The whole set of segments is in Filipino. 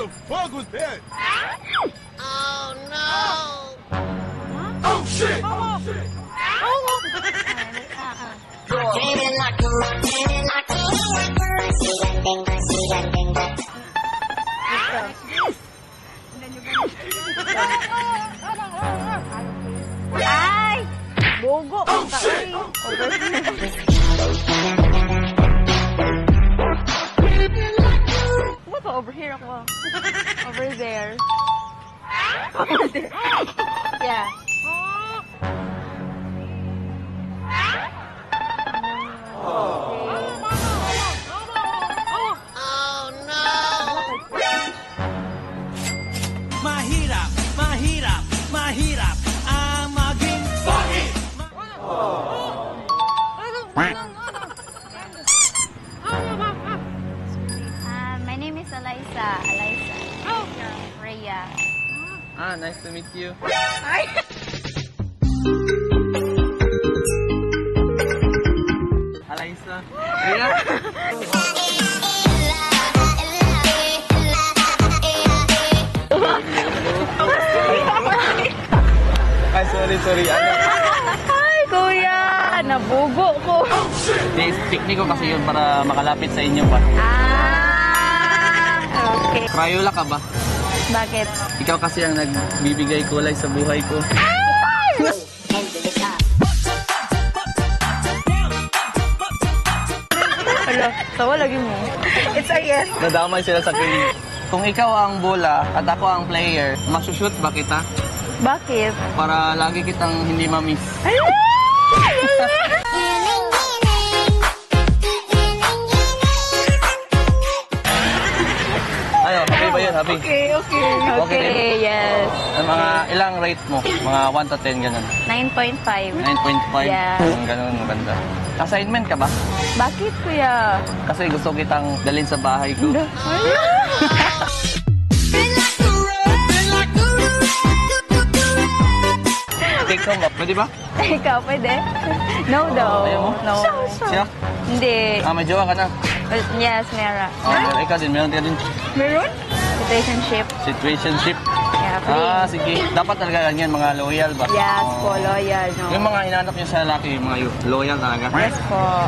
the fuck was that? Oh no! Oh shit! Oh shit! Ay! Bogo! Oh shit! What over here ako? Over there. Over there. Yeah. Oh no! Mahirap, mahirap, mahirap ang maging pangit. My name is Eliza. Eliza. Rhea. Nice to meet you. Eliza. Rhea? Ay, sorry. Ay, kuya! Nabugo ko. Picnic ko kasi yun para makalapit sa inyo ba. Okay. Crayola ka ba? Bakit? Ikaw kasi ang nagbibigay kulay sa buhay ko. Hello, tawa lagi mo. It's a yes. Nadamay sila sa piling. Kung ikaw ang bola at ako ang player, masushoot ba kita? Bakit? Para lagi kitang hindi ma-miss. Ano, happy ba yun? Happy? Okay. Okay. Yes. Ang mga ilang rate mo? Mga 1 to 10, ganun. 9.5. 9.5? Yeah. Ganun, maganda. Assignment ka ba? Bakit, kuya? Kasi gusto kitang dalhin sa bahay ko. Take home ba? Pwede ba? Ikaw, pwede? No, daw. Ayaw mo? No. Siya? Hindi. May jowa ka na? Yes, meron. Ikaw din, meron ka din. Meron? Situationship. Situationship? Yeah, free. Sige. Dapat talaga ganyan, mga loyal ba? Yes po, loyal, no? Yung mga hinanap niyo sa lalaki, yung mga loyal talaga? Yes po.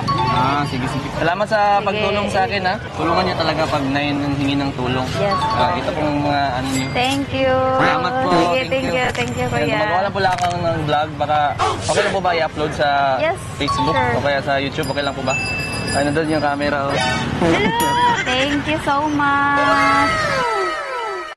Sige. Salamat sa pagtulong sa akin, ha? Tulungan niyo talaga pag hingi ng tulong. Yes po. Ito pong mga ano niyo. Thank you. Salamat po. Sige, thank you, kuya. Magawa lang po lang ako ng vlog. Baka okay lang po ba i-upload sa Yes, Facebook sure. o kaya sa YouTube? Okay lang po ba? Ay, nandun yung camera. Oh. Hello. Thank you so much.